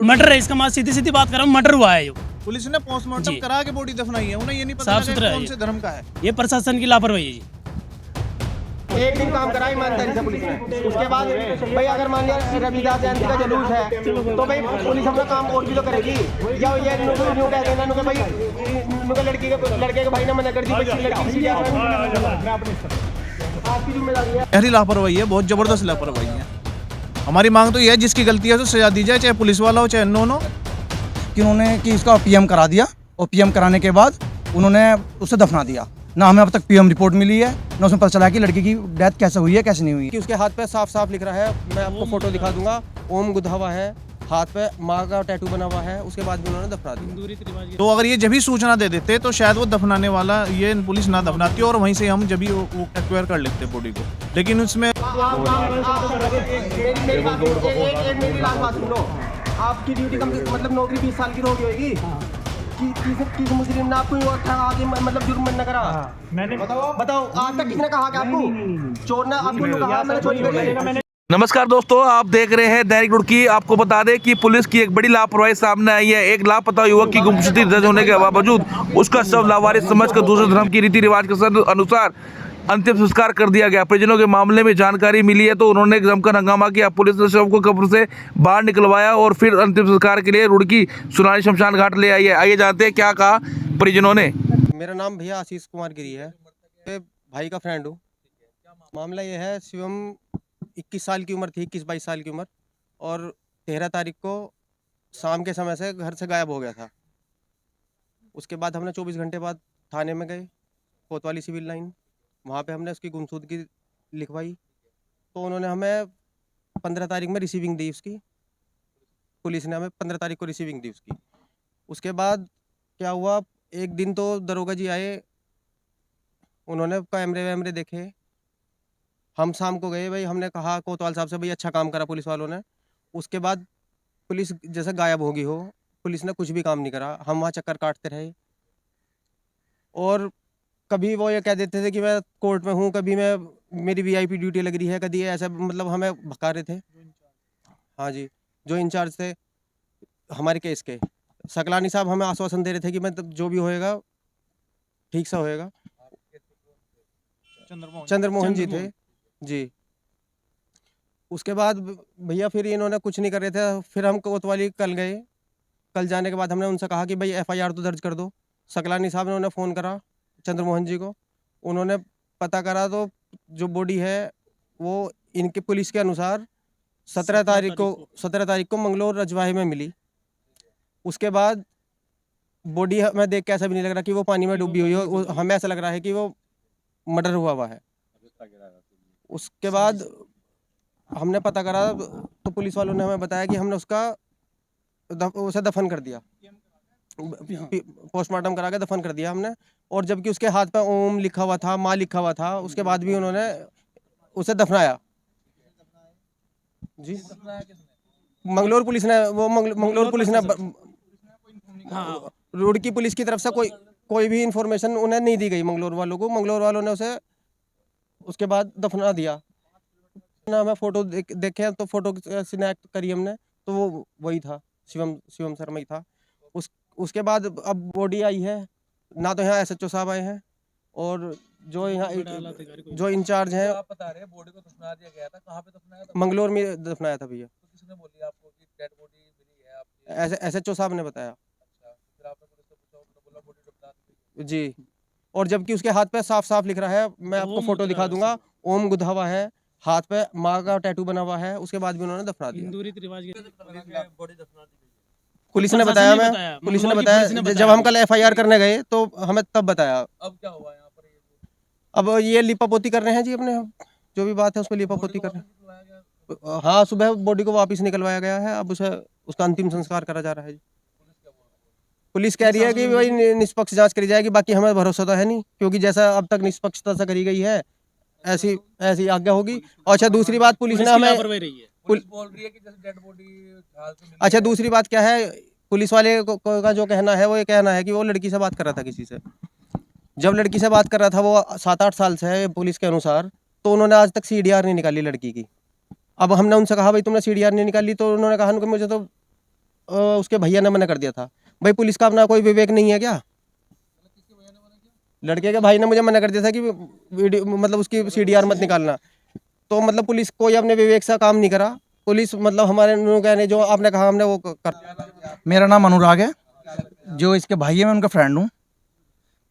Murder है इसका, मैं सीधी सीधी बात कर रहा हूँ, मर्डर हुआ है। पुलिस ने पोस्टमार्टम जी। करा के बॉडी दफनाई है, उन्हें ये नहीं पता साफ लगा सुथरा कि है कौन ये। से धर्म का है। ये प्रशासन की लापरवाही है जी। एक दिन काम करा ईमानदारी से पुलिस ने, उसके बाद भाई अगर मान लिया रविदास जयंती का जुलूस है तो भाई पुलिस अपना काम और भी तो करेगी। या ये न्यू कह देना नु भाई नु लड़के के भाई ने मना कर दी, बच्ची लड़की की आपकी जिम्मेदारी है। गहरी लापरवाही है, बहुत जबरदस्त लापरवाही है। हमारी मांग तो ये है जिसकी गलती है तो सजा दी जाए, चाहे पुलिस वाला हो चाहे अननोन हो। कि उन्होंने कि इसका पीएम करा दिया और पीएम कराने के बाद उन्होंने उसे दफना दिया। ना हमें अब तक पीएम रिपोर्ट मिली है, ना उसमें पता चला कि लड़की की डेथ कैसे हुई है कैसे नहीं हुई। कि उसके हाथ पे साफ साफ लिख रहा है, मैं आपको फोटो दिखा दूंगा, ओम गुधा हुआ है, हाथ पे माँ का टैटू बना हुआ है। उसके बाद भी उन्होंने दफना दिया। तो अगर ये जब ही सूचना दे देते तो शायद वो दफनाने वाला ये पुलिस ना दफनाती और वहीं से हम जब ही वो एक्वायर कर लेते बॉडी को, लेकिन उसमें मेरी लास्ट बात सुनो, आपकी ड्यूटी कम मतलब नौकरी 20 साल की होगी होगी किस मुस्लिम ने आपको आगे मतलब जुर्म न करा? मैंने बताओ आज तक किसने कहा कि आपको चोर ने आपको कहा मैंने चोरी करी है? नमस्कार दोस्तों, आप देख रहे हैं दैनिक रुड़की। आपको बता दें कि पुलिस की एक बड़ी लापरवाही सामने आई है। एक लापता युवक की गुमशुदगी दर्ज होने के बावजूद उसका शव लावारिस समझकर दूसरे धर्म की रीति रिवाज के अनुसार अंतिम संस्कार कर दिया गया। परिजनों के मामले में जानकारी मिली है तो उन्होंने जमकर हंगामा किया। पुलिस ने शव को कब्र से बाहर निकलवाया और फिर अंतिम संस्कार के लिए रुड़की सुनानी शमशान घाट ले आई है। आइए जानते हैं क्या कहा परिजनों ने। मेरा नाम भैया आशीष कुमार गिरी है, मैं भाई का फ्रेंड हूँ। मामला ये है, शिवम 21 साल की उम्र थी, 21-22 साल की उम्र, और 13 तारीख को शाम के समय से घर से गायब हो गया था। उसके बाद हमने 24 घंटे बाद थाने में गए, कोतवाली सिविल लाइन, वहाँ पे हमने उसकी गुमशुदगी लिखवाई। तो उन्होंने हमें 15 तारीख में रिसीविंग दी उसकी, पुलिस ने हमें 15 तारीख को रिसीविंग दी उसकी। उसके बाद क्या हुआ, एक दिन तो दरोगा जी आए, उन्होंने कैमरे वैमरे देखे। हम शाम को गए, भाई हमने कहा कोतवाल साहब से, भाई अच्छा काम करा पुलिस वालों ने। उसके बाद पुलिस जैसे गायब होगी हो, पुलिस ने कुछ भी काम नहीं करा। हम वहाँ चक्कर काटते रहे और कभी वो ये कह देते थे कि मैं कोर्ट में हूँ, कभी मैं मेरी वीआईपी ड्यूटी लग रही है, कभी ऐसा मतलब हमें भगा रहे थे। हाँ जी, जो इंचार्ज थे हमारे केस के, सकलानी साहब हमें आश्वासन दे रहे थे कि मैं जो भी होएगा ठीक से होएगा। चंद्रमोहन जी थे जी। उसके बाद भैया फिर इन्होंने कुछ नहीं कर रहे थे। फिर हम कोतवाली कल गए। कल जाने के बाद हमने उनसे कहा कि भाई एफआईआर तो दर्ज कर दो। सकलानी साहब ने उन्हें फ़ोन करा चंद्रमोहन जी को, उन्होंने पता करा तो जो बॉडी है वो इनके पुलिस के अनुसार 17 तारीख को मंगलोर रजवाहे में मिली। उसके बाद बॉडी हमें देख के ऐसा भी नहीं लग रहा कि वो पानी में डूबी हुई हो, हमें ऐसा लग रहा है कि वो मर्डर हुआ है। उसके बाद हमने पता करा तो पुलिस वालों ने हमें बताया कि हमने उसे दफन कर दिया, पोस्टमार्टम करा के दफन कर दिया हमने। और जबकि उसके हाथ पे ओम लिखा हुआ था, माँ लिखा हुआ था, उसके बाद भी उन्होंने उसे दफनाया जी। मंगलोर पुलिस ने मंगलोर पुलिस ने रुड़की पुलिस की तरफ से कोई भी इंफॉर्मेशन उन्हें नहीं दी गई मंगलोर वालों को। मंगलोर वालों ने उसे उसके बाद दफना दिया ना। हमें फोटो देखे तो फोटो सिनेक्ट करी हमने, तो वो वही था, शिवम शर्मा ही था। उसके बाद अब बॉडी आई है ना, तो यहाँ एसएचओ साहब आए हैं और जो यहाँ जो इंचार्ज हैं। आप बता रहे हैं बॉडी को दफना दिया गया था, कहाँ पे दफनाया था? मंगलोर में दफनाया था भैया। तो किसने बोली आपको कि डेड बॉडी मिली है आपकी? एसएचओ साहब ने बताया। अच्छा, फिर आपने पुलिस को पूछा, उन्होंने बोला बॉडी दफना दी जी। और जबकि उसके हाथ पे साफ साफ लिख रहा है, मैं आपको फोटो दिखा दूंगा, ओम गुधा हुआ है, हाथ पे माँ का टैटू बना हुआ है। उसके बाद भी उन्होंने दफना दिया। हिंदू रीति रिवाज बॉडी दफना दी गई। पुलिस ने बताया, पुलिस ने बताया जब हम कल एफआईआर करने गए तो हमें तब बताया। अब क्या हुआ यहाँ पर? अब ये लिपापोती कर रहे हैं जी, अपने जो भी बात है उसमें लिपापोती कर रहे हैं। हाँ, सुबह बॉडी को वापस निकलवाया गया है, अब उसका अंतिम संस्कार करा जा रहा है जी। पुलिस कह रही है कि भाई निष्पक्ष जांच करी जाएगी, बाकी हमें भरोसा तो है नहीं, क्योंकि जैसा अब तक निष्पक्षता से करी गई है ऐसी आज्ञा होगी। और अच्छा दूसरी बात, पुलिस ने हमें पुलिस बोल रही है कि जैसे डेड बॉडी। अच्छा दूसरी बात क्या है, पुलिस वाले का जो कहना है वो ये कहना है कि वो लड़की से बात कर रहा था किसी से। जब लड़की से बात कर रहा था, वो 7-8 साल से है पुलिस के अनुसार, तो उन्होंने आज तक सीडीआर नहीं निकाली लड़की की। अब हमने उनसे कहा भाई तुमने सीडीआर नहीं निकाली, तो उन्होंने कहा कि मुझे तो उसके भैया ने मना कर दिया था। भाई पुलिस का अपना कोई विवेक नहीं है क्या? लड़के के भाई ने मुझे मना कर दिया था कि वीडियो मतलब उसकी सीडीआर मत निकालना। तो मतलब पुलिस कोई अपने विवेक से काम नहीं करा। पुलिस मतलब हमारे कहने जो आपने कहा हमने वो कर। मेरा नाम अनुराग है, जो इसके भाई है मैं उनका फ्रेंड हूँ।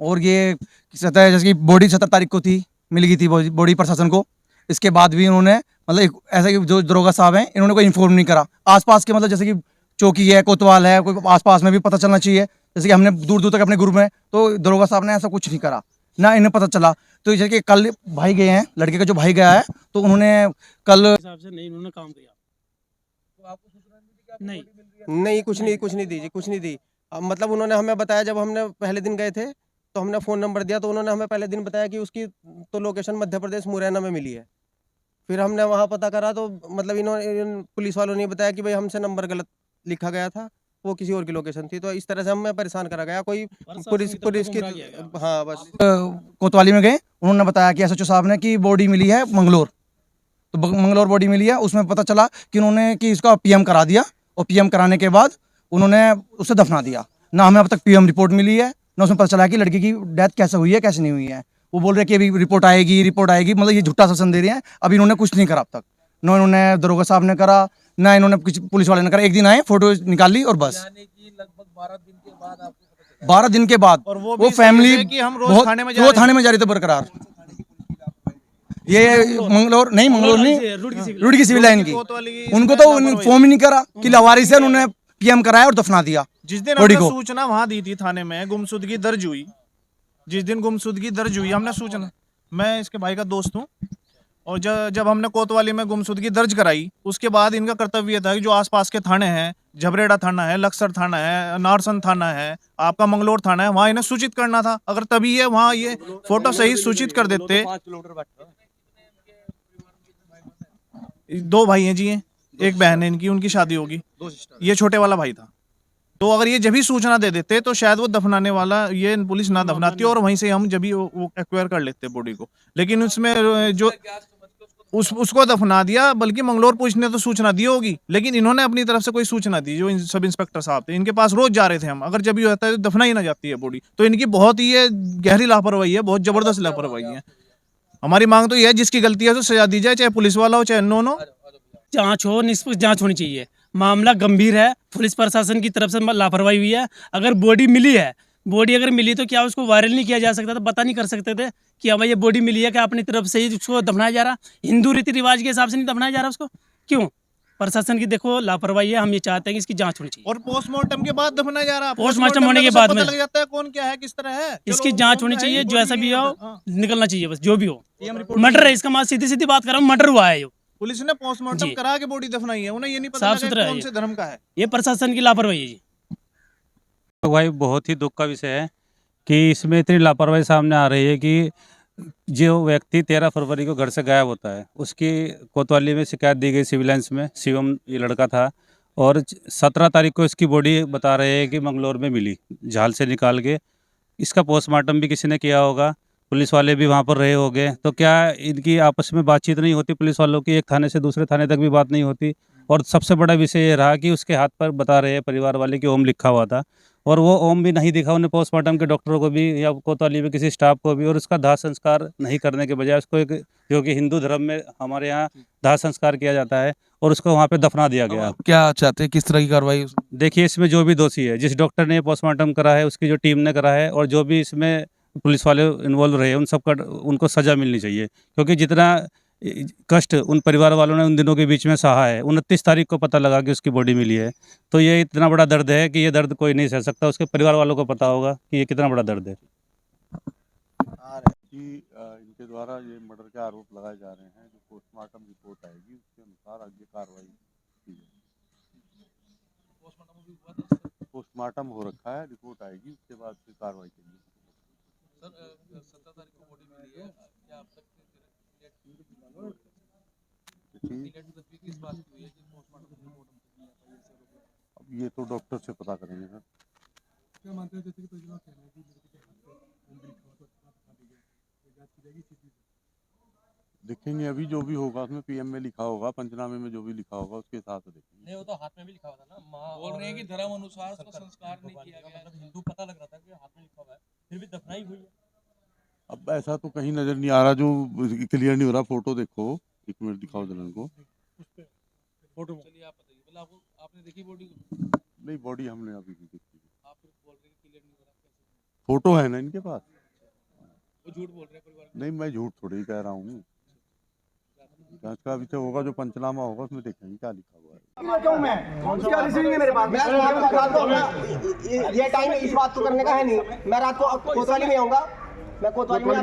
और ये जैसे कि बॉडी 17 तारीख को थी, मिल गई थी बॉडी प्रशासन को। इसके बाद भी उन्होंने मतलब ऐसा कि जो दरोगा साहब हैं इन्होंने कोई इन्फॉर्म नहीं करा। आसपास के मतलब जैसे कि चौकी है, कोतवाल है, कोई आसपास में भी पता चलना चाहिए। जैसे कि हमने दूर दूर तक अपने ग्रुप में, तो दरोगा साहब ने ऐसा कुछ नहीं करा, ना इन्हें पता चला। तो जैसे कि कल भाई गए हैं, लड़के का जो भाई गया है, तो उन्होंने कल हिसाब से नहीं उन्होंने काम किया। नहीं नहीं कुछ नहीं दी जी, कुछ नहीं दी। अब मतलब उन्होंने हमें बताया, जब हमने पहले दिन गए थे तो हमने फ़ोन नंबर दिया, तो उन्होंने हमें पहले दिन बताया कि उसकी तो लोकेशन मध्य प्रदेश मुरैना में मिली है। फिर हमने वहाँ पता करा तो मतलब इन पुलिस वालों ने बताया कि भाई हमसे नंबर गलत लिखा गया था, वो किसी और की लोकेशन थी। तो इस तरह से हमें परेशान करा गया। कोई पुलिस की, हाँ बस। कोतवाली में गए, उन्होंने बताया कि एसएचओ साहब ने कि बॉडी मिली है मंगलोर। तो मंगलोर बॉडी मिली है, उसमें पता चला कि उन्होंने कि इसका पीएम करा दिया, और पीएम कराने के बाद उन्होंने उसे दफना दिया। ना हमें अब तक पीएम रिपोर्ट मिली है, ना उसमें पता चला कि लड़की की डेथ कैसे हुई है, कैसे नहीं हुई है। वो बोल रहे हैं कि अभी रिपोर्ट आएगी, मतलब ये झूठा शासन दे रहे हैं। अभी इन्होंने कुछ नहीं करा अब तक, ना इन्होंने दरोगा साहब ने करा, ना इन्होंने कुछ पुलिस वाले ने करा। एक दिन आए, फोटो निकाल ली और बस। लगभग 12 दिन के बाद आपको 12 दिन के बाद और वो वो भी फैमिली है कि हम रोज थाने में जा वो रहे हैं। थाने में जा रही थे बरकरार। ये मंगलोर नहीं, रुड़की सिविल लाइन की। कोतवाली उनको इसमें तो लापरवाही इन्फॉर्म ही नहीं करा कि लावारिस है, उन्होंने पीएम कराया और दफना दिया जिस दिन बॉडी हमने को। सूचना वहां दी थी थाने में, गुमशुदगी दर्ज हुई, जिस दिन गुमशुदगी दर्ज हुई हमने सूचना, मैं इसके भाई का दोस्त हूँ, और जब हमने कोतवाली में गुमशुदगी दर्ज कराई, उसके बाद इनका कर्तव्य था कि जो आसपास के थाने हैं, झबरेड़ा थाना है, लक्सर थाना है, नारसन थाना है, आपका मंगलोर थाना है, वहाँ इन्हें सूचित करना था। अगर तभी ये वहाँ ये फोटो सही सूचित कर देते। 2 भाई हैं जी, एक बहन है इनकी, उनकी शादी होगी, ये छोटे वाला भाई था। तो अगर ये जब ही सूचना दे देते तो शायद वो दफनाने वाला ये पुलिस ना दफनाती, और वहीं से हम जब ही वो एक्वायर कर लेते बॉडी को। लेकिन उसमें जो उसको दफना दिया, बल्कि मंगलोर पुलिस ने तो सूचना दी होगी, लेकिन इन्होंने अपनी तरफ से कोई सूचना दी। जो सब इंस्पेक्टर साहब थे, इनके पास रोज जा रहे थे हम, अगर जब भी होता है तो दफना ही ना जाती है बॉडी। तो इनकी बहुत ही ये गहरी लापरवाही है, बहुत जबरदस्त लापरवाही है। हमारी मांग तो ये है, जिसकी गलती है तो सजा दी जाए, चाहे पुलिस वाला हो चाहे अननोन हो। जांच हो, निष्पक्ष जांच होनी चाहिए। मामला गंभीर है, पुलिस प्रशासन की तरफ से लापरवाही हुई है। अगर बॉडी मिली है, बॉडी अगर मिली तो क्या उसको वायरल नहीं किया जा सकता था? पता नहीं कर सकते थे कि हाँ भाई ये बॉडी मिली है, क्या अपनी तरफ से ही उसको दफनाया जा रहा? हिंदू रीति रिवाज के हिसाब से नहीं दफनाया जा रहा उसको? क्यों? प्रशासन की देखो लापरवाही है। हम ये चाहते हैं कि इसकी जांच होनी चाहिए। और पोस्टमार्टम के बाद दफनाया जा रहा है। पोस्टमार्टम होने के तो सब बाद पता में लग जाता है कौन क्या है, किस तरह है। इसकी चलो, जांच कौन होनी है, चाहिए, ये जो ऐसा body भी है, हो हाँ। निकलना चाहिए, बस जो भी हो। मर्डर है इसका, मां सीधी सीधी बात कर रहा हूँ, मर्डर हुआ है। पुलिस ने पोस्टमार्टम जी। करा के बॉडी दफनाई है, उन्हें ये नहीं पता साफ लगा कि सुथरा है कौन ये। से धर्म का है। ये प्रशासन की लापरवाही है जी। तो भाई बहुत ही दुख का विषय है कि इसमें इतनी लापरवाही सामने आ रही है कि जो व्यक्ति 13 फरवरी को घर से गायब होता है, उसकी कोतवाली में शिकायत दी गई सिविल लाइंस में। शिवम ये लड़का था, और 17 तारीख को इसकी बॉडी बता रहे हैं कि मंगलोर में मिली, झाल से निकाल के। इसका पोस्टमार्टम भी किसी ने किया होगा, पुलिस वाले भी वहाँ पर रहे होंगे। तो क्या इनकी आपस में बातचीत नहीं होती पुलिस वालों की? एक थाने से दूसरे थाने तक भी बात नहीं होती? और सबसे बड़ा विषय ये रहा कि उसके हाथ पर बता रहे हैं परिवार वाले कि ओम लिखा हुआ था, और वो ओम भी नहीं दिखा उन्हें पोस्टमार्टम के डॉक्टरों को भी या कोतवाली में किसी स्टाफ को भी। और उसका दाह संस्कार नहीं करने के बजाय उसको एक, जो कि हिंदू धर्म में हमारे यहाँ दाह संस्कार किया जाता है, और उसको वहाँ पे दफना दिया गया। क्या चाहते हैं, किस तरह की कार्रवाई? देखिए, इसमें जो भी दोषी है, जिस डॉक्टर ने पोस्टमार्टम करा है, उसकी जो टीम ने करा है, और जो भी इसमें पुलिस वाले इन्वॉल्व रहे, उन सबका उनको सज़ा मिलनी चाहिए। क्योंकि जितना कष्ट उन परिवार वालों ने उन दिनों के बीच में सहा है, 29 तारीख को पता लगा कि उसकी बॉडी मिली है, तो ये इतना बड़ा दर्द है कि ये दर्द कोई नहीं सह सकता। उसके परिवार वालों को पता होगा कि ये कितना बड़ा दर्द है। कि इनके द्वारा ये मर्डर के आरोप लगाए जा रहे हैं। जो पोस्टमार्टम रिपोर्ट आएगी उसके अनुसार आगे कार्रवाई की जाएगी। पोस्टमार्टम हो रखा है, रिपोर्ट आएगी, उसके बाद फिर कार्रवाई की जाएगी। सर 17 तारीख को बॉडी मिली है, क्या आप तक किस बात की हुई है कि पोस्टमार्टम रिपोर्ट अब ये तो डॉक्टर से पता करेंगे सर। क्या मानते हैं, जैसे कि परिजनों का कहना है कि लड़के के हाथ पे ओम लिखा हुआ था, दफना दी गई, तो जांच की जाएगी इस चीज़ की? देखेंगे अभी जो भी होगा उसमें पीएम में लिखा होगा, पंचनामे में जो भी लिखा होगा उसके हिसाब से देखेंगे। नहीं, वो तो हाथ में भी लिखा हुआ था ना, माँ बोल रहे हैं कि धर्म अनुसार उसका संस्कार नहीं भगवान किया का गया। मतलब हिंदू पता लग रहा था कि हाथ में लिखा हुआ है, फिर भी दफनाई हुई है। अब ऐसा तो कहीं नजर नहीं आ रहा, जो क्लियर नहीं हो रहा। फोटो देखो, एक मिनट दिखाओ जरा को। चलिए आप बताइए, मतलब आपने देखी बॉडी को? नहीं, बॉडी हमने अभी नहीं देखी। आप फिर बोल रहे हैं कि क्लियर नहीं हो रहा, कैसे? फोटो है ना इनके पास। वो झूठ बोल रहे हैं परिवार के। नहीं, मैं झूठ थोड़ी कह रहा हूँ। जांच का विषय होगा, जो पंचनामा होगा उसमें देखेंगे क्या लिखा हुआ है। उसका रिसीविंग है मेरे पास। मैं रात को ये टाइम इस बात को करने का है नहीं। मैं रात को कोतवाली में आऊंगा, मैं कोतवाली में